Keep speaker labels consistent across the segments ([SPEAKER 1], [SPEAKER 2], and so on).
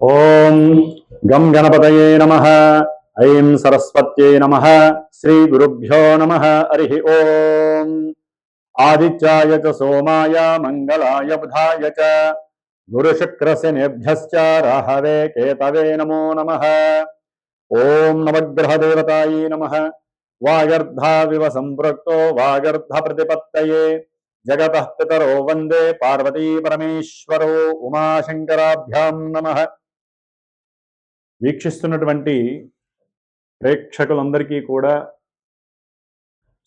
[SPEAKER 1] ఓం గం గణపతయే నమః. ఐం సరస్వత్యై నమః. శ్రీ గురుభ్యో నమః. హరి ఓం. ఆదిత్యాయ చ సోమాయ మంగళాయ బుధాయ చ గురుశుక్రశనిభ్యశ్చ రాహవే కేతవే నమో నమః. ఓం నవగ్రహదేవతాయే నమః. వాగర్ధావివ సంపృక్తో వాగర్ధ ప్రతిపత్తయే జగతః పితరో వందే పార్వతీ పరమేశ్వరో ఉమాశంకరాభ్యాం నమః. వీక్షిస్తున్నటువంటి ప్రేక్షకులందరికీ కూడా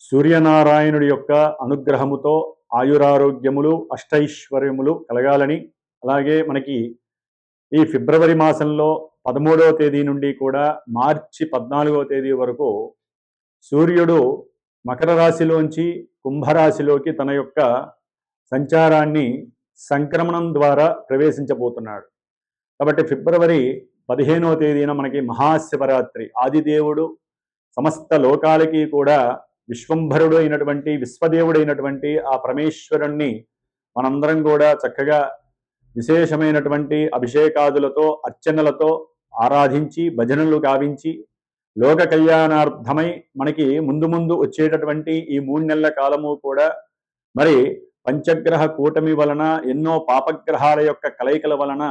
[SPEAKER 1] సూర్యనారాయణుడి యొక్క అనుగ్రహముతో ఆయురారోగ్యములు అష్టైశ్వర్యములు కలగాలని, అలాగే మనకి ఈ ఫిబ్రవరి మాసంలో 13వ తేదీ నుండి కూడా మార్చి 14వ తేదీ వరకు సూర్యుడు మకర రాశిలోంచి కుంభరాశిలోకి తన యొక్క సంచారాన్ని సంక్రమణం ద్వారా ప్రవేశించబోతున్నాడు. కాబట్టి ఫిబ్రవరి 15వ తేదీన మనకి మహాశివరాత్రి. ఆదిదేవుడు సమస్త లోకాలకి కూడా విశ్వంభరుడు అయినటువంటి విశ్వదేవుడైనటువంటి ఆ పరమేశ్వరుణ్ణి మనందరం కూడా చక్కగా విశేషమైనటువంటి అభిషేకాదులతో అర్చనలతో ఆరాధించి భజనలు గావించి లోక కళ్యాణార్థమై మనకి ముందు ముందు వచ్చేటటువంటి ఈ 3 నెలల కాలము కూడా మరి పంచగ్రహ కూటమి వలన ఎన్నో పాపగ్రహాల యొక్క కలయికల వలన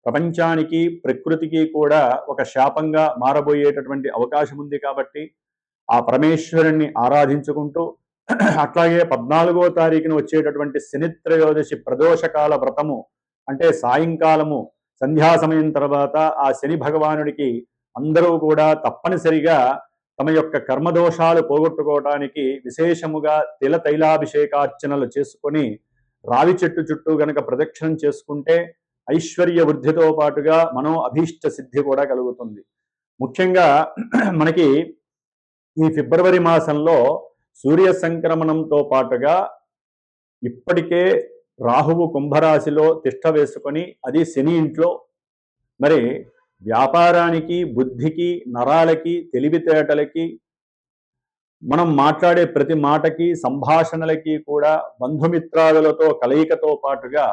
[SPEAKER 1] ప్రపంచానికి ప్రకృతికి కూడా ఒక శాపంగా మారబోయేటటువంటి అవకాశం ఉంది. కాబట్టి ఆ పరమేశ్వరుణ్ణి ఆరాధించుకుంటూ అట్లాగే 14వ తారీఖున వచ్చేటటువంటి శనిత్రయోదశి ప్రదోషకాల వ్రతము అంటే సాయంకాలము సంధ్యా సమయం తర్వాత ఆ శని భగవానుడికి అందరూ కూడా తప్పనిసరిగా తమ యొక్క కర్మదోషాలు పోగొట్టుకోవడానికి విశేషముగా తైలాభిషేకార్చనలు చేసుకొని రావి చెట్టు చుట్టూ గనక ప్రదక్షిణం చేసుకుంటే ఐశ్వర్య వృద్ధితో పాటుగా మనో అభీష్ట సిద్ధి కూడా కలుగుతుంది. ముఖ్యంగా మనకి ఈ ఫిబ్రవరి మాసంలో సూర్య సంక్రమణంతో పాటుగా ఇప్పటికే రాహువు కుంభరాశిలో తిష్ట వేసుకొని అది శని ఇంట్లో మరి వ్యాపారానికి బుద్ధికి నరాలకి తెలివితేటలకి మనం మాట్లాడే ప్రతి మాటకి సంభాషణలకి కూడా బంధుమిత్రాదులతో కలయికతో పాటుగా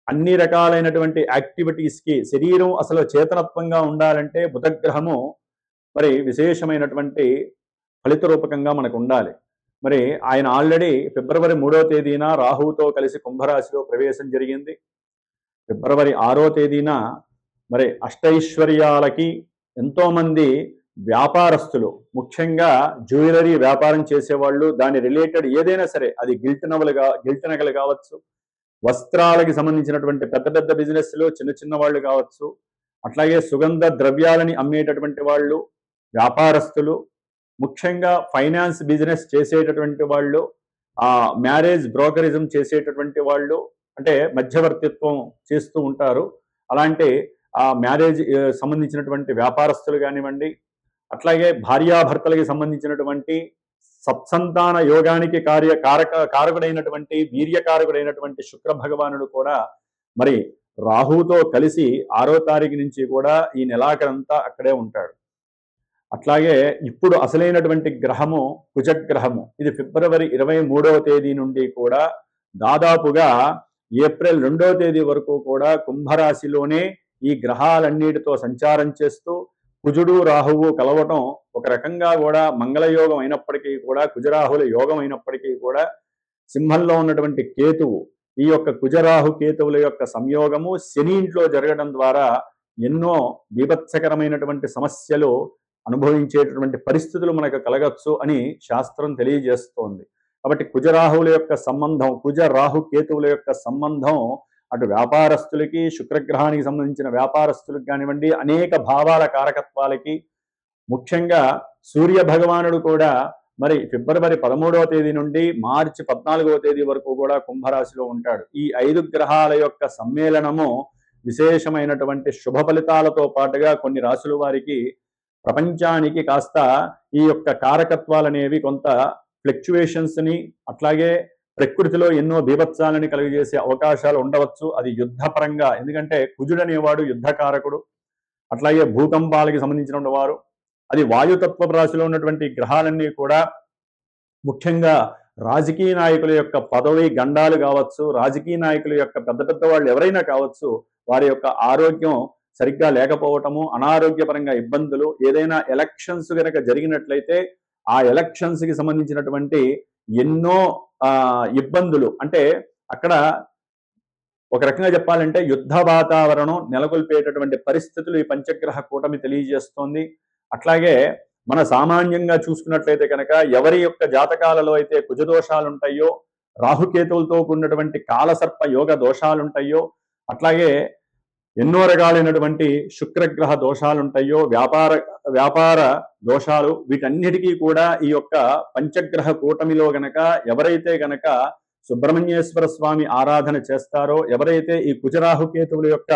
[SPEAKER 1] అన్ని రకాలైనటువంటి యాక్టివిటీస్కి శరీరం అసలు చేతనత్వంగా ఉండాలంటే బుధగ్రహము మరి విశేషమైనటువంటి ఫలిత రూపకంగా మనకు ఉండాలి. మరి ఆయన ఆల్రెడీ ఫిబ్రవరి 3వ తేదీన రాహువుతో కలిసి కుంభరాశిలో ప్రవేశం జరిగింది. ఫిబ్రవరి 6వ తేదీన మరి అష్టైశ్వర్యాలకి ఎంతోమంది వ్యాపారస్తులు, ముఖ్యంగా జ్యువెలరీ వ్యాపారం చేసేవాళ్ళు, దాని రిలేటెడ్ ఏదైనా సరే, అది గిల్ట్ నగలు కావచ్చు, వస్త్రాలకి సంబంధించినటువంటి పెద్ద పెద్ద బిజినెస్లు, చిన్న చిన్న వాళ్ళు కావచ్చు, అట్లాగే సుగంధ ద్రవ్యాలని అమ్మేటటువంటి వాళ్ళు, వ్యాపారస్తులు, ముఖ్యంగా ఫైనాన్స్ బిజినెస్ చేసేటటువంటి వాళ్ళు, మ్యారేజ్ బ్రోకరిజం చేసేటటువంటి వాళ్ళు, అంటే మధ్యవర్తిత్వం చేస్తూ ఉంటారు. అలాంటి మ్యారేజ్ సంబంధించినటువంటి వ్యాపారస్తులు కానివ్వండి, అట్లాగే భార్యాభర్తలకి సంబంధించినటువంటి సత్సంతాన యోగానికి కారకుడైనటువంటి వీర్యకారకుడైనటువంటి శుక్ర భగవానుడు కూడా మరి రాహుతో కలిసి 6వ తారీఖు నుంచి కూడా ఈ నెలాఖరంతా అక్కడే ఉంటాడు. అట్లాగే ఇప్పుడు అసలైనటువంటి గ్రహము కుజగ్రహము. ఇది ఫిబ్రవరి 23వ తేదీ నుండి కూడా దాదాపుగా ఏప్రిల్ 2వ తేదీ వరకు కూడా కుంభరాశిలోనే ఈ గ్రహాలన్నిటితో సంచారం చేస్తూ కుజుడు రాహువు కలవటం ఒక రకంగా కూడా మంగళయోగం అయినప్పటికీ కూడా, కుజరాహుల యోగం అయినప్పటికీ కూడా, సింహంలో ఉన్నటువంటి కేతువు, ఈ యొక్క కుజరాహు కేతువుల యొక్క సంయోగము శని ఇంట్లో జరగడం ద్వారా ఎన్నో బీభత్సకరమైనటువంటి సమస్యలు అనుభవించేటటువంటి పరిస్థితులు మనకు కలగచ్చు అని శాస్త్రం తెలియజేస్తోంది. కాబట్టి కుజరాహువుల యొక్క సంబంధం, కుజ రాహు కేతువుల యొక్క సంబంధం అటు వ్యాపారస్తులకి, శుక్రగ్రహానికి సంబంధించిన వ్యాపారస్తులకు కానివ్వండి, అనేక భావాల కారకత్వాలకి, ముఖ్యంగా సూర్య భగవానుడు కూడా మరి ఫిబ్రవరి 13వ తేదీ నుండి మార్చి 14వ తేదీ వరకు కూడా కుంభరాశిలో ఉంటాడు. ఈ 5 గ్రహాల యొక్క సమ్మేళనము విశేషమైనటువంటి శుభ ఫలితాలతో పాటుగా కొన్ని రాశుల వారికి ప్రపంచానికి కాస్త ఈ యొక్క కారకత్వాలనేవి కొంత ఫ్లక్చువేషన్స్ని, అట్లాగే ప్రకృతిలో ఎన్నో బీభత్సాలని కలుగజేసే అవకాశాలు ఉండవచ్చు. అది యుద్ధపరంగా, ఎందుకంటే కుజుడు అనేవాడు యుద్ధకారకుడు. అట్లాగే భూకంపాలకి సంబంధించిన వారు, అది వాయుతత్వ రాశిలో ఉన్నటువంటి గ్రహాలన్నీ కూడా ముఖ్యంగా రాజకీయ నాయకుల యొక్క పదవి గండాలు కావచ్చు, రాజకీయ నాయకుల యొక్క పెద్ద పెద్ద వాళ్ళు ఎవరైనా కావచ్చు, వారి యొక్క ఆరోగ్యం సరిగ్గా లేకపోవటము, అనారోగ్యపరంగా ఇబ్బందులు, ఏదైనా ఎలక్షన్స్ కనుక జరిగినట్లయితే ఆ ఎలక్షన్స్ కి సంబంధించినటువంటి ఎన్నో ఇబ్బందులు, అంటే అక్కడ ఒక రకంగా చెప్పాలంటే యుద్ధ వాతావరణం నెలకొల్పేటటువంటి పరిస్థితులు ఈ పంచగ్రహ కూటమి తెలియజేస్తోంది. అట్లాగే మన సామాన్యంగా చూసుకున్నట్లయితే కనుక ఎవరి యొక్క జాతకాలలో అయితే కుజదోషాలు ఉంటాయో, రాహుకేతువులతో కూడినటువంటి కాలసర్ప యోగ దోషాలు ఉంటాయో, అట్లాగే ఎన్నో రకాలైనటువంటి శుక్రగ్రహ దోషాలు ఉంటాయో, వ్యాపార దోషాలు, వీటన్నిటికీ కూడా ఈ యొక్క పంచగ్రహ కూటమిలో గనక ఎవరైతే గనక సుబ్రహ్మణ్యేశ్వర స్వామి ఆరాధన చేస్తారో, ఎవరైతే ఈ కుజరాహుకేతువుల యొక్క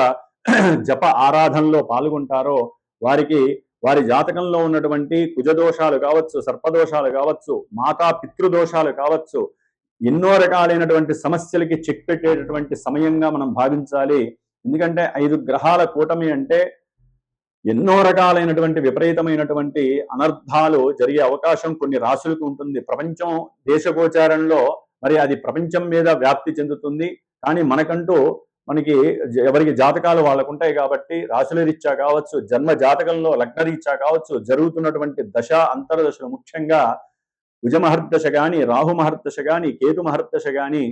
[SPEAKER 1] జప ఆరాధనలో పాల్గొంటారో వారికి వారి జాతకంలో ఉన్నటువంటి కుజదోషాలు కావచ్చు, సర్పదోషాలు కావచ్చు, మాతా పితృదోషాలు కావచ్చు, ఎన్నో రకాలైనటువంటి సమస్యలకి చెక్ పెట్టేటటువంటి సమయంగా మనం భావించాలి. ఎందుకంటే 5 గ్రహాల కూటమి అంటే ఎన్నో రకాలైనటువంటి విపరీతమైనటువంటి అనర్థాలు జరిగే అవకాశం కొన్ని రాశులకు ఉంటుంది. ప్రపంచం దేశగోచారంలో మరి అది ప్రపంచం మీద వ్యాప్తి చెందుతుంది. కానీ మనకి ఎవరికి జాతకాలు వాళ్ళకు ఉంటాయి కాబట్టి రాశుల రీత్యా కావచ్చు, జన్మ జాతకంలో లగ్న రీత్యా కావచ్చు, జరుగుతున్నటువంటి దశ అంతర్దశలు, ముఖ్యంగా కుజ మహర్దశ కానీ, రాహు మహర్దశ కానీ, కేతు మహర్దశ కానీ,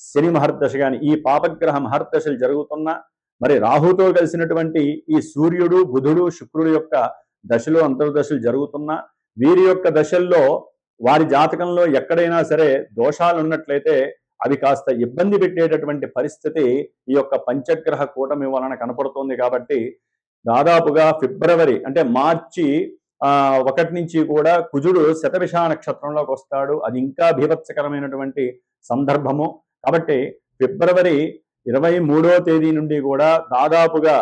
[SPEAKER 1] శని మహర్దశ కానీ, ఈ పాపగ్రహ మహర్దశలు జరుగుతున్న, మరి రాహుతో కలిసినటువంటి ఈ సూర్యుడు, బుధుడు, శుక్రుడు యొక్క దశలు అంతర్దశలు జరుగుతున్న వీరి యొక్క దశల్లో వారి జాతకంలో ఎక్కడైనా సరే దోషాలు ఉన్నట్లయితే అవి కాస్త ఇబ్బంది పెట్టేటటువంటి పరిస్థితి ఈ యొక్క పంచగ్రహ కూటమి వలన కనపడుతోంది. కాబట్టి దాదాపుగా ఫిబ్రవరి అంటే మార్చి 1 నుంచి కూడా కుజుడు శతభిష నక్షత్రంలోకి వస్తాడు. అది ఇంకా బీభత్సకరమైనటువంటి సందర్భము. కాబట్టి ఫిబ్రవరి 23వ తేదీ నుండి కూడా దాదాపుగా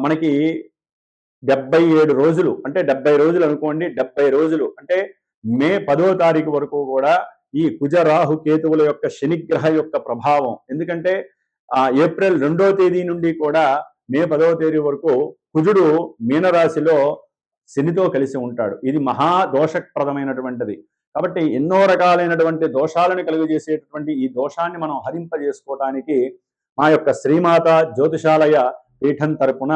[SPEAKER 1] మనకి 77 రోజులు, అంటే 70 రోజులు అనుకోండి, 70 రోజులు అంటే మే 10వ తారీఖు వరకు కూడా ఈ కుజ రాహు కేతువుల యొక్క శనిగ్రహ యొక్క ప్రభావం. ఎందుకంటే ఏప్రిల్ 2వ తేదీ నుండి కూడా మే 10వ తేదీ వరకు కుజుడు మీనరాశిలో శనితో కలిసి ఉంటాడు. ఇది మహా దోషప్రదమైనటువంటిది. కాబట్టి ఎన్నో రకాలైనటువంటి దోషాలను కలుగజేసేటటువంటి ఈ దోషాన్ని మనం హరింపజేసుకోవటానికి మా యొక్క శ్రీమాత జ్యోతిషాలయ పీఠం తరపున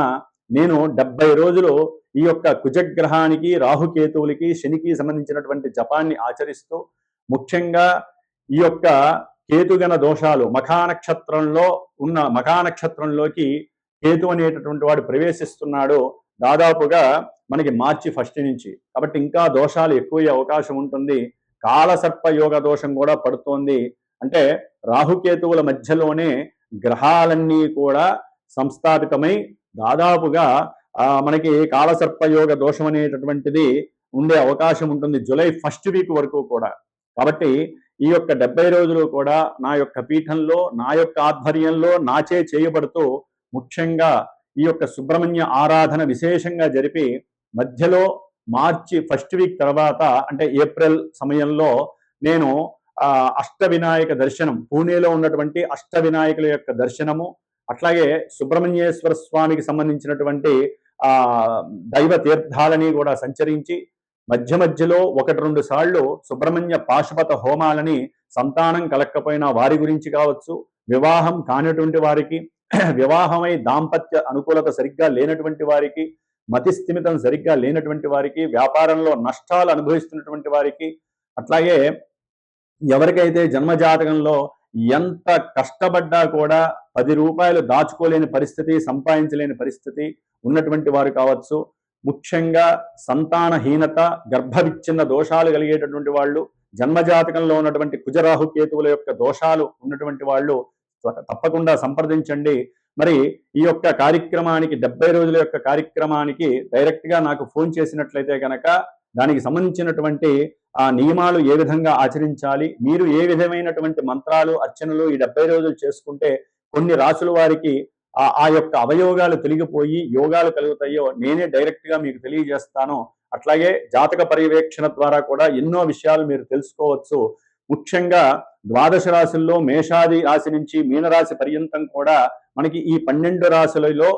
[SPEAKER 1] నేను 70 రోజులు ఈ యొక్క కుజగ్రహానికి, రాహుకేతువులకి, శనికి సంబంధించినటువంటి జపాన్ని ఆచరిస్తూ, ముఖ్యంగా ఈ యొక్క కేతుగణ దోషాలు మఖానక్షత్రంలోకి కేతు అనేటటువంటి వాడు ప్రవేశిస్తున్నాడు దాదాపుగా మనకి మార్చి 1 నుంచి. కాబట్టి ఇంకా దోషాలు ఎక్కువయ్యే అవకాశం ఉంటుంది. కాలసర్ప యోగ దోషం కూడా పడుతోంది. అంటే రాహుకేతువుల మధ్యలోనే గ్రహాలన్నీ కూడా సంస్థాపితమై దాదాపుగా మనకి కాలసర్పయోగ దోషం అనేటటువంటిది ఉండే అవకాశం ఉంటుంది జూలై 1st వీక్ వరకు కూడా. కాబట్టి ఈ యొక్క 70 రోజులు కూడా నా యొక్క పీఠంలో, నా యొక్క ఆధ్వర్యంలో, నాచే చేయబడుతూ ముఖ్యంగా ఈ యొక్క సుబ్రహ్మణ్య ఆరాధన విశేషంగా జరిపి మధ్యలో మార్చి 1st వీక్ తర్వాత అంటే ఏప్రిల్ సమయంలో నేను అష్టవినాయక దర్శనం, పూణేలో ఉన్నటువంటి అష్టవినాయకుల యొక్క దర్శనము, అట్లాగే సుబ్రహ్మణ్యేశ్వర స్వామికి సంబంధించినటువంటి దైవ తీర్థాలని కూడా సంచరించి మధ్యలో 1-2 సార్లు సుబ్రహ్మణ్య పాశుపత హోమాలని సంతానం కలక్కపోయినా వారి గురించి కావచ్చు, వివాహం కానిటువంటి వారికి, వివాహమై దాంపత్య అనుకూలత సరిగ్గా లేనటువంటి వారికి, మతిస్థిమితం సరిగ్గా లేనటువంటి వారికి, వ్యాపారంలో నష్టాలు అనుభవిస్తున్నటువంటి వారికి, అట్లాగే ఎవరికైతే జన్మజాతకంలో ఎంత కష్టపడ్డా కూడా 10 రూపాయలు దాచుకోలేని పరిస్థితి, సంపాదించలేని పరిస్థితి ఉన్నటువంటి వారు కావచ్చు, ముఖ్యంగా సంతానహీనత, గర్భవిచ్ఛిన్న దోషాలు కలిగేటటువంటి వాళ్ళు, జన్మజాతకంలో ఉన్నటువంటి కుజరాహు కేతువుల యొక్క దోషాలు ఉన్నటువంటి వాళ్ళు తప్పకుండా సంప్రదించండి. మరి ఈ యొక్క కార్యక్రమానికి 70 రోజుల యొక్క కార్యక్రమానికి డైరెక్ట్గా నాకు ఫోన్ చేసినట్లయితే కనుక దానికి సంబంధించినటువంటి నియమాలు ఏ విధంగా ఆచరించాలి, మీరు ఏ విధమైనటువంటి మంత్రాలు, అర్చనలు ఈ 70 రోజులు చేసుకుంటే కొన్ని రాసుల వారికి ఆ యొక్క అవయోగాలు తొలగిపోయి యోగాలు కలుగుతాయో నేనే డైరెక్ట్గా మీకు తెలియజేస్తాను. అట్లాగే జాతక పర్యవేక్షణ ద్వారా కూడా ఎన్నో విషయాలు మీరు తెలుసుకోవచ్చు. ముఖ్యంగా 12 రాశుల్లో మేషాది రాశి నుంచి మీనరాశి పర్యంతం కూడా మనకి ఈ 12 రాశులలో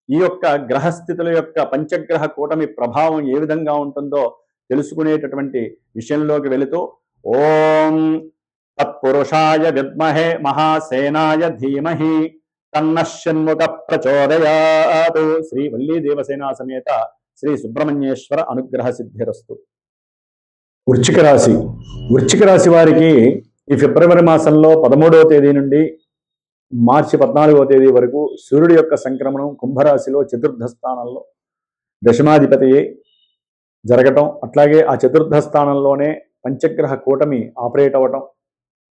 [SPEAKER 1] ఈ యొక్క గ్రహస్థితుల యొక్క పంచగ్రహ కూటమి ప్రభావం ఏ విధంగా ఉంటుందో తెలుసుకునేటటువంటి విషయంలోకి వెళుతూ ఓం తత్పురుషాయ విద్మహే మహాసేనాయ ధీమహి తన్న షణ్ముఖ ప్రచోదయాత్. శ్రీ వల్లీ దేవసేనా సమేత శ్రీ సుబ్రహ్మణ్యేశ్వర అనుగ్రహ సిద్ధిరస్తు. వృశ్చిక రాశి. వృశ్చిక రాశి వారికి ఈ ఫిబ్రవరి మాసంలో 13వ తేదీ నుండి మార్చి 14వ తేదీ వరకు సూర్యుడి యొక్క సంక్రమణం కుంభరాశిలో చతుర్థ స్థానంలో దశమాధిపతి జరగటం, అట్లాగే ఆ చతుర్థ స్థానంలోనే పంచగ్రహ కూటమి ఆపరేట్ అవ్వటం,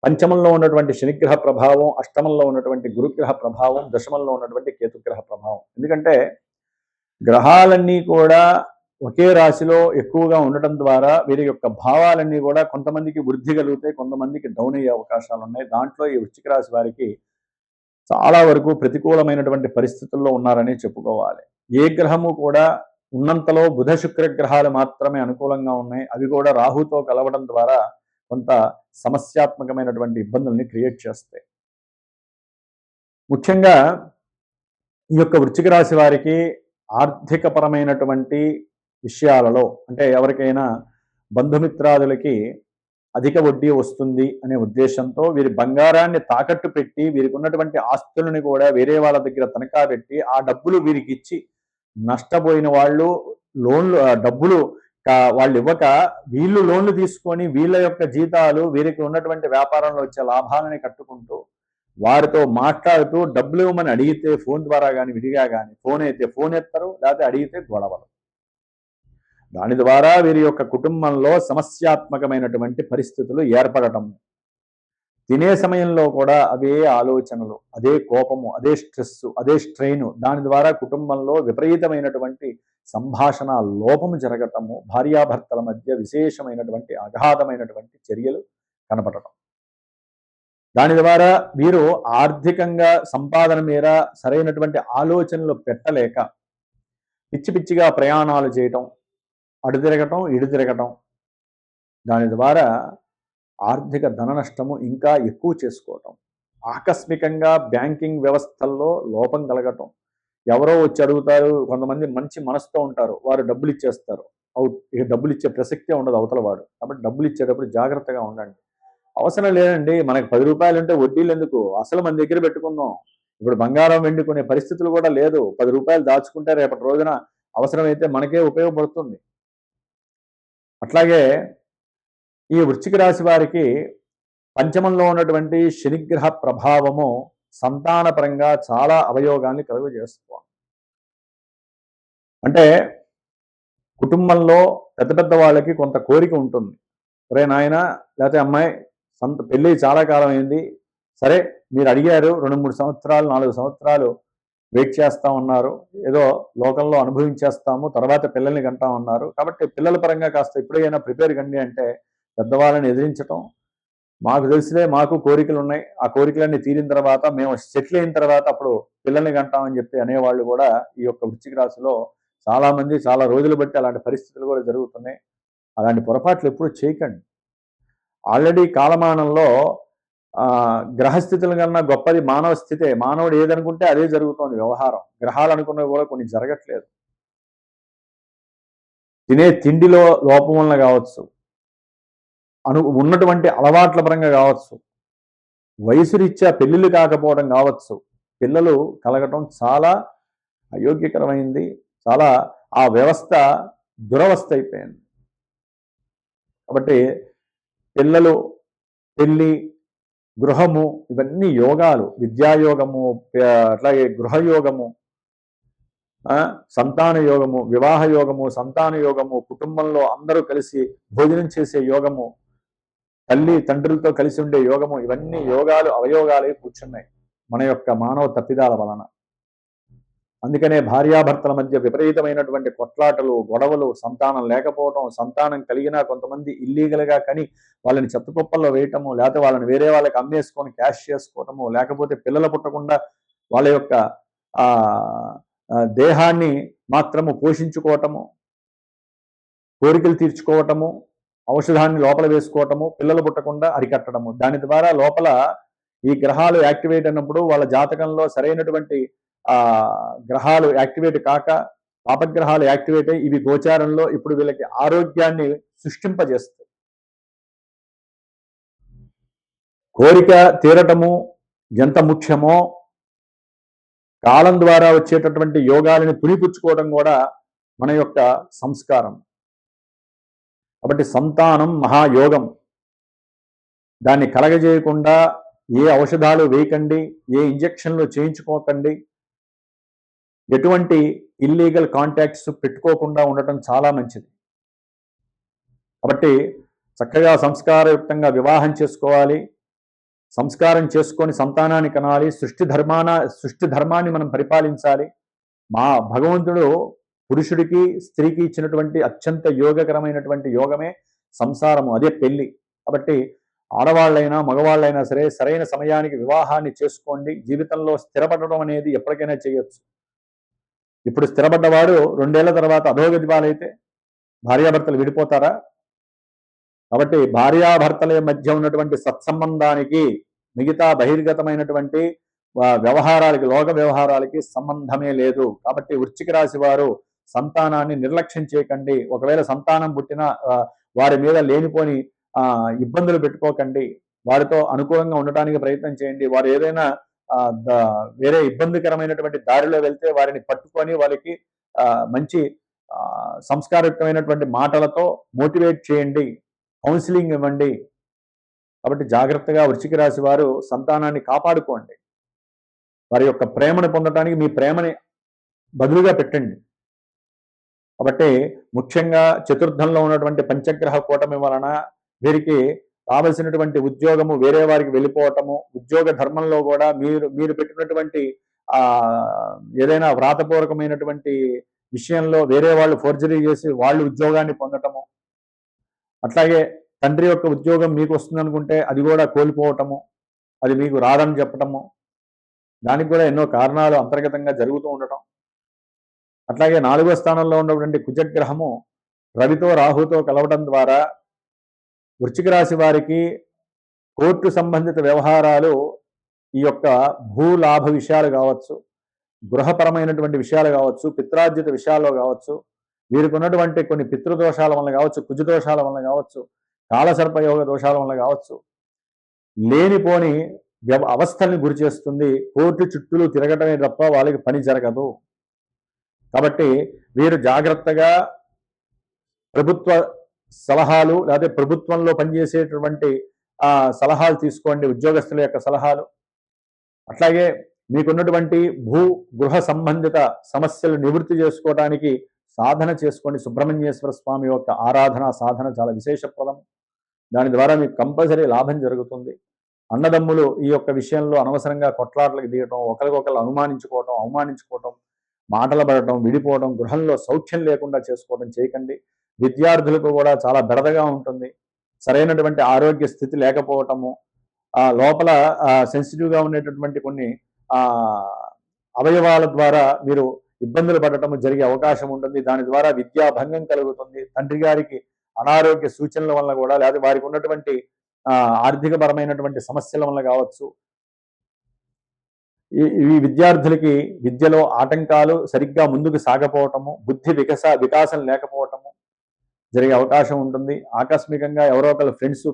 [SPEAKER 1] పంచమంలో ఉన్నటువంటి శనిగ్రహ ప్రభావం, అష్టమంలో ఉన్నటువంటి గురుగ్రహ ప్రభావం, దశమంలో ఉన్నటువంటి కేతుగ్రహ ప్రభావం. ఎందుకంటే గ్రహాలన్నీ కూడా ఒకే రాశిలో ఎక్కువగా ఉండటం ద్వారా వీరి యొక్క భావాలన్నీ కూడా కొంతమందికి వృద్ధి కలుగుతాయి, కొంతమందికి డౌన్ అయ్యే అవకాశాలు ఉన్నాయి. దాంట్లో ఈ వృశ్చిక రాశి వారికి చాలా వరకు ప్రతికూలమైనటువంటి పరిస్థితుల్లో ఉన్నారని చెప్పుకోవాలి. ఏ గ్రహము కూడా ఉన్నంతలో బుధ శుక్ర గ్రహాలు మాత్రమే అనుకూలంగా ఉన్నాయి. అవి కూడా రాహుతో కలవడం ద్వారా కొంత సమస్యాత్మకమైనటువంటి ఇబ్బందుల్ని క్రియేట్ చేస్తాయి. ముఖ్యంగా ఈ యొక్క వృశ్చిక రాశి వారికి ఆర్థికపరమైనటువంటి విషయాలలో, అంటే ఎవరికైనా బంధుమిత్రాదులకి అధిక వడ్డీ వస్తుంది అనే ఉద్దేశంతో వీరి బంగారాన్ని తాకట్టు పెట్టి వీరికి ఉన్నటువంటి ఆస్తులని కూడా వేరే వాళ్ళ దగ్గర తనఖా పెట్టి ఆ డబ్బులు వీరికి ఇచ్చి నష్టపోయిన వాళ్ళు లోన్లు డబ్బులు వాళ్ళు ఇవ్వక వీళ్ళు లోన్లు తీసుకొని వీళ్ళ యొక్క జీతాలు వీరికి ఉన్నటువంటి వ్యాపారంలో వచ్చే లాభాలని కట్టుకుంటూ వారితో మాట్లాడుతూ డబ్బులు ఇవ్వమని అడిగితే ఫోన్ ద్వారా కానీ విడిగా కానీ, ఫోన్ అయితే ఫోన్ ఎత్తరు, లేకపోతే అడిగితే గొడవలు. దాని ద్వారా వీరి యొక్క కుటుంబంలో సమస్యాత్మకమైనటువంటి పరిస్థితులు ఏర్పడటం, తినే సమయంలో కూడా అదే ఆలోచనలు, అదే కోపము, అదే స్ట్రెస్, అదే స్ట్రెయిన్, దాని ద్వారా కుటుంబంలో విపరీతమైనటువంటి సంభాషణ లోపము జరగటము, భార్యాభర్తల మధ్య విశేషమైనటువంటి అగాధమైనటువంటి చర్యలు కనపడటం. దాని ద్వారా వీరు ఆర్థికంగా సంపాదన మీద సరైనటువంటి ఆలోచనలు పెట్టలేక పిచ్చి పిచ్చిగా ప్రయాణాలు చేయటం, అడు తిరగటం ఇడు తిరగటం, దాని ద్వారా ఆర్థిక ధన నష్టము ఇంకా ఎక్కువ చేసుకోవటం, ఆకస్మికంగా బ్యాంకింగ్ వ్యవస్థల్లో లోపం కలగటం, ఎవరో వచ్చి అడుగుతారు, కొంతమంది మంచి మనసుతో ఉంటారు, వారు డబ్బులు ఇచ్చేస్తారు, ఇక డబ్బులు ఇచ్చే ప్రసక్తే ఉండదు అవతల వాడు. కాబట్టి డబ్బులు ఇచ్చేటప్పుడు జాగ్రత్తగా ఉండండి. అవసరం లేదండి, మనకి 10 రూపాయలు ఉంటే వడ్డీలు ఎందుకు, అసలు మన దగ్గర పెట్టుకుందాం. ఇప్పుడు బంగారం వెండుకునే పరిస్థితులు కూడా లేదు. 10 రూపాయలు దాచుకుంటే రేపటి రోజున అవసరమైతే మనకే ఉపయోగపడుతుంది. అట్లాగే ఈ వృశ్చిక రాశి వారికి పంచమంలో ఉన్నటువంటి శనిగ్రహ ప్రభావము సంతానపరంగా చాలా అవయోగాన్ని కలుగజేస్తుంది. అంటే కుటుంబంలో పెద్ద పెద్ద వాళ్ళకి కొంత కోరిక ఉంటుంది. ఒరే నాయన, లేకపోతే అమ్మాయి, పెళ్ళి చాలా కాలం అయింది, సరే మీరు అడిగారు, 2-3 సంవత్సరాలు 4 సంవత్సరాలు వెయిట్ చేస్తా ఉన్నారు, ఏదో లోకంలో అనుభవించేస్తాము, తర్వాత పిల్లల్ని కంటాం అన్నారు, కాబట్టి పిల్లల పరంగా కాస్త ఎప్పుడైనా ప్రిపేర్ కండి అంటే పెద్దవాళ్ళని ఎదిరించటం, మాకు తెలిసిదే, మాకు కోరికలు ఉన్నాయి, ఆ కోరికలన్నీ తీరిన తర్వాత మేము సెటిల్ అయిన తర్వాత అప్పుడు పిల్లల్ని కంటామని చెప్పి అనేవాళ్ళు కూడా ఈ యొక్క వృశ్చిక రాశిలో చాలామంది చాలా రోజులు బట్టి అలాంటి పరిస్థితులు కూడా జరుగుతున్నాయి. అలాంటి పొరపాట్లు ఎప్పుడు చేయకండి. ఆల్రెడీ కాలమానంలో గ్రహస్థితుల కన్నా గొప్పది మానవ స్థితే. మానవుడు ఏదనుకుంటే అదే జరుగుతోంది వ్యవహారం. గ్రహాలు అనుకున్నవి కూడా కొన్ని జరగట్లేదు. తినే తిండిలో లోపం వలన కావచ్చు, ఉన్నటువంటి అలవాట్ల పరంగా కావచ్చు, వయసు రీత్యా పెళ్ళిళ్ళు కాకపోవడం కావచ్చు, పిల్లలు కలగటం చాలా అయోగ్యకరమైంది. చాలా ఆ వ్యవస్థ దురవస్థ అయిపోయింది. కాబట్టి పిల్లలు, పెళ్ళి, గృహము, ఇవన్నీ యోగాలు. విద్యాయోగము, అట్లాగే గృహయోగము, సంతాన యోగము, వివాహ యోగము, సంతాన యోగము, కుటుంబంలో అందరూ కలిసి భోజనం చేసే యోగము, తల్లి తండ్రులతో కలిసి ఉండే యోగము, ఇవన్నీ యోగాలు అవయోగాలే కూర్చున్నాయి మన యొక్క మానవ తప్పిదాల వలన. అందుకనే భార్యాభర్తల మధ్య విపరీతమైనటువంటి కొట్లాటలు, గొడవలు, సంతానం లేకపోవటం, సంతానం కలిగినా కొంతమంది ఇల్లీగల్గా కని వాళ్ళని చెత్తకుప్పల్లో వేయటము, లేకపోతే వాళ్ళని వేరే వాళ్ళకి అమ్మేసుకొని క్యాష్ చేసుకోవటము, లేకపోతే పిల్లలు పుట్టకుండా వాళ్ళ యొక్క దేహాన్ని మాత్రము పోషించుకోవటము, కోరికలు తీర్చుకోవటము, ఔషధాన్ని లోపల వేసుకోవటము, పిల్లలు పుట్టకుండా అరికట్టడము. దాని ద్వారా లోపల ఈ గ్రహాలు యాక్టివేట్ అయినప్పుడు వాళ్ళ జాతకంలో సరైనటువంటి గ్రహాలు యాక్టివేట్ కాక పాపగ్రహాలు యాక్టివేట్ అయ్యి ఇవి గోచారంలో ఇప్పుడు వీళ్ళకి ఆరోగ్యాన్ని సృష్టింపజేస్తాయి. కోరిక తీరటము ఎంత ముఖ్యమో కాలం ద్వారా వచ్చేటటువంటి యోగాలని పురిపుచ్చుకోవడం కూడా మన యొక్క సంస్కారం. కాబట్టి సంతానం మహాయోగం. దాన్ని కలగజేయకుండా ఏ ఔషధాలు వేయకండి, ఏ ఇంజెక్షన్లు చేయించుకోకండి, ఎటువంటి ఇల్లీగల్ కాంటాక్ట్స్ పెట్టుకోకుండా ఉండటం చాలా మంచిది. కాబట్టి చక్కగా సంస్కారయుక్తంగా వివాహం చేసుకోవాలి, సంస్కారం చేసుకొని సంతానాన్ని కనాలి, సృష్టి ధర్మాన్ని మనం పరిపాలించాలి. మా భగవంతుడు పురుషుడికి స్త్రీకి ఇచ్చినటువంటి అత్యంత యోగకరమైనటువంటి యోగమే సంసారము, అదే పెళ్లి. కాబట్టి ఆడవాళ్ళైనా మగవాళ్ళైనా సరే సరైన సమయానికి వివాహాన్ని చేసుకోండి. జీవితంలో స్థిరపడడం అనేది ఎప్పటికైనా చేయొచ్చు. ఇప్పుడు స్థిరపడ్డవాడు 2 ఏళ్ల తర్వాత అధోగతి పాలైతే భార్యాభర్తలు విడిపోతారా? కాబట్టి భార్యాభర్తల మధ్య ఉన్నటువంటి సత్సంబంధానికి మిగతా బహిర్గతమైనటువంటి వ్యవహారాలకి, లోక వ్యవహారాలకి సంబంధమే లేదు. కాబట్టి వృశ్చిక రాశి వారు సంతానాన్ని నిర్లక్ష్యం చేయకండి. ఒకవేళ సంతానం పుట్టిన వారి మీద లేనిపోని ఇబ్బందులు పెట్టుకోకండి. వారితో అనుకూలంగా ఉండటానికి ప్రయత్నం చేయండి. వారు ఏదైనా వేరే ఇబ్బందికరమైనటువంటి దారిలో వెళ్తే వారిని పట్టుకొని వాళ్ళకి మంచి సంస్కారయుక్తమైనటువంటి మాటలతో మోటివేట్ చేయండి, కౌన్సిలింగ్ ఇవ్వండి. కాబట్టి జాగ్రత్తగా వృశ్చిక రాశి వారు సంతానాన్ని కాపాడుకోండి. వారి యొక్క ప్రేమను పొందడానికి మీ ప్రేమని బదులుగా పెట్టండి. కాబట్టి ముఖ్యంగా చతుర్థంలో ఉన్నటువంటి పంచగ్రహ కూటమి వలన వీరికి కావలసినటువంటి ఉద్యోగము వేరే వారికి వెళ్ళిపోవటము, ఉద్యోగ ధర్మంలో కూడా మీరు పెట్టినటువంటి ఏదైనా వ్రాతపూర్వకమైనటువంటి విషయంలో వేరే వాళ్ళు ఫోర్జరీ చేసి వాళ్ళు ఉద్యోగాన్ని పొందటము, అట్లాగే తండ్రి యొక్క ఉద్యోగం మీకు వస్తుంది అనుకుంటే అది కూడా కోల్పోవటము, అది మీకు రాదని చెప్పటము, దానికి కూడా ఎన్నో కారణాలు అంతర్గతంగా జరుగుతూ ఉండటం. అట్లాగే 4వ స్థానంలో ఉన్నటువంటి కుజగ్రహము రవితో రాహుతో కలవడం ద్వారా వృశ్చిక రాశి వారికి కోర్టు సంబంధిత వ్యవహారాలు, ఈ యొక్క భూలాభ విషయాలు కావచ్చు, గృహపరమైనటువంటి విషయాలు కావచ్చు, పిత్రార్జిత విషయాల్లో కావచ్చు, వీరికి ఉన్నటువంటి కొన్ని పితృదోషాల వల్ల కావచ్చు, కుజదోషాల వల్ల కావచ్చు, కాలసర్పయోగ దోషాల వల్ల కావచ్చు, లేనిపోని అవస్థల్ని గురి చేస్తుంది. కోర్టు చుట్టూ తిరగటమే తప్ప వాళ్ళకి పని జరగదు. కాబట్టి వీరు జాగ్రత్తగా ప్రభుత్వ సలహాలు లేదా ప్రభుత్వంలో పనిచేసేటటువంటి సలహాలు తీసుకోండి, ఉద్యోగస్తుల యొక్క సలహాలు. అట్లాగే మీకున్నటువంటి గృహ సంబంధిత సమస్యలు నివృత్తి చేసుకోవడానికి సాధన చేసుకోండి. సుబ్రహ్మణ్యేశ్వర స్వామి యొక్క ఆరాధన సాధన చాలా విశేషప్రదం. దాని ద్వారా మీకు కంపల్సరీ లాభం జరుగుతుంది. అన్నదమ్ములు ఈ యొక్క విషయంలో అనవసరంగా కొట్లాటలకు దిగటం, ఒకరికొకరు అనుమానించుకోవటం, అవమానించుకోవటం, మాటలు పడటం, విడిపోవడం, గృహంలో సౌఖ్యం లేకుండా చేసుకోవడం చేయకండి. విద్యార్థులకు కూడా చాలా బెడదగా ఉంటుంది. సరైనటువంటి ఆరోగ్య స్థితి లేకపోవటము, లోపల సెన్సిటివ్గా ఉండేటటువంటి కొన్ని అవయవాల ద్వారా మీరు ఇబ్బందులు పడటము జరిగే అవకాశం ఉంటుంది. దాని ద్వారా విద్యాభంగం కలుగుతుంది. తండ్రి గారికి అనారోగ్య సూచనల వల్ల కూడా, లేదా వారికి ఉన్నటువంటి ఆర్థికపరమైనటువంటి సమస్యల వల్ల కావచ్చు, ఈ విద్యార్థులకి విద్యలో ఆటంకాలు, సరిగ్గా ముందుకు సాగపోవటము, బుద్ధి వికాసం లేకపోవటము జరిగే అవకాశం ఉంటుంది. ఆకస్మికంగా ఎవరో ఒకరు ఫ్రెండ్స్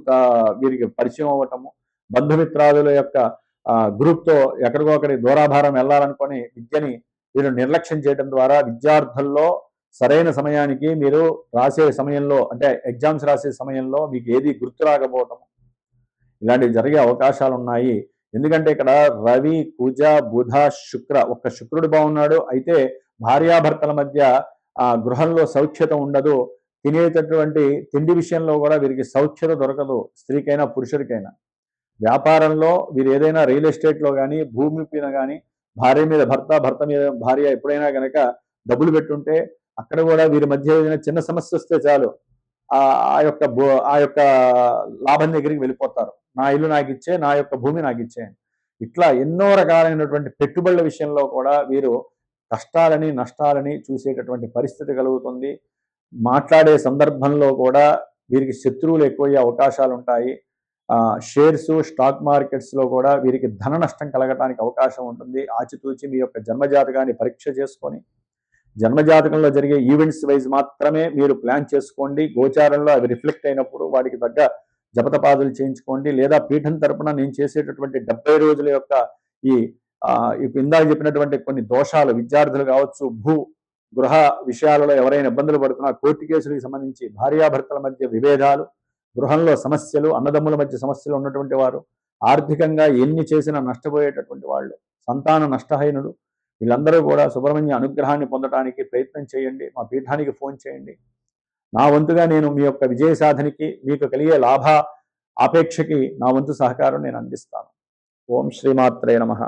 [SPEAKER 1] వీరికి పరిచయం అవ్వటము, బంధుమిత్రాదుల యొక్క గ్రూప్తో ఎక్కడికో ఒకరి దూరాభారం వెళ్ళాలనుకొని విద్యని వీరు నిర్లక్ష్యం చేయడం ద్వారా విద్యార్థుల్లో సరైన సమయానికి మీరు రాసే సమయంలో, అంటే ఎగ్జామ్స్ రాసే సమయంలో మీకు ఏది గుర్తు రాకపోవటము, ఇలాంటివి జరిగే అవకాశాలు ఉన్నాయి. ఎందుకంటే ఇక్కడ రవి, కుజ, బుధ, శుక్ర, ఒక్క శుక్రుడు బాగున్నాడు. అయితే భార్యాభర్తల మధ్య గృహంలో సౌఖ్యత ఉండదు. తినేటటువంటి తిండి విషయంలో కూడా వీరికి సౌఖ్యత దొరకదు, స్త్రీకైనా పురుషుడికైనా. వ్యాపారంలో వీరు ఏదైనా రియల్ ఎస్టేట్లో కానీ, భూమి పైన కానీ, భార్య మీద భర్త, భర్త మీద భార్య ఎప్పుడైనా కనుక డబ్బులు పెట్టుంటే అక్కడ కూడా వీరి మధ్య ఏదైనా చిన్న సమస్య వస్తే చాలు ఆ యొక్క లాభం దగ్గరికి వెళ్ళిపోతారు. నా ఇల్లు నాకు ఇచ్చే, నా యొక్క భూమి నాకు ఇచ్చే. ఇట్లా ఎన్నో రకాలైనటువంటి పెట్టుబడుల విషయంలో కూడా వీరు కష్టాలని, నష్టాలని చూసేటటువంటి పరిస్థితి కలుగుతుంది. మాట్లాడే సందర్భంలో కూడా వీరికి శత్రువులు ఎక్కువయ్యే అవకాశాలు ఉంటాయి. షేర్స్, స్టాక్ మార్కెట్స్లో కూడా వీరికి ధన నష్టం కలగటానికి అవకాశం ఉంటుంది. ఆచితూచి మీ యొక్క జన్మజాతకాన్ని పరీక్ష చేసుకొని, జన్మజాతకంలో జరిగే ఈవెంట్స్ వైజ్ మాత్రమే మీరు ప్లాన్ చేసుకోండి. గోచారంలో అవి రిఫ్లెక్ట్ అయినప్పుడు వాటికి తగ్గ జపతపాదులు చేయించుకోండి. లేదా పీఠం తరపున నేను చేసేటటువంటి 70 రోజుల యొక్క ఈ ఇప్పుడు ఇందాక చెప్పినటువంటి కొన్ని దోషాలు, విద్యార్థులు కావచ్చు, గృహ విషయాలలో ఎవరైనా ఇబ్బందులు పడుతున్నా, కోర్టు కేసులకు సంబంధించి భార్యాభర్తల మధ్య విభేదాలు, గృహంలో సమస్యలు, అన్నదమ్ముల మధ్య సమస్యలు ఉన్నటువంటి వారు, ఆర్థికంగా ఎన్ని చేసినా నష్టపోయేటటువంటి వాళ్ళు, సంతాన నష్టహీనులు, వీళ్ళందరూ కూడా సుబ్రహ్మణ్య అనుగ్రహాన్ని పొందడానికి ప్రయత్నం చేయండి. మా పీఠానికి ఫోన్ చేయండి. నా వంతుగా నేను మీ యొక్క విజయ సాధనకి, మీకు కలిగే లాభ ఆపేక్షకి నా వంతు సహకారం నేను అందిస్తాను. ఓం శ్రీమాత్రే నమః.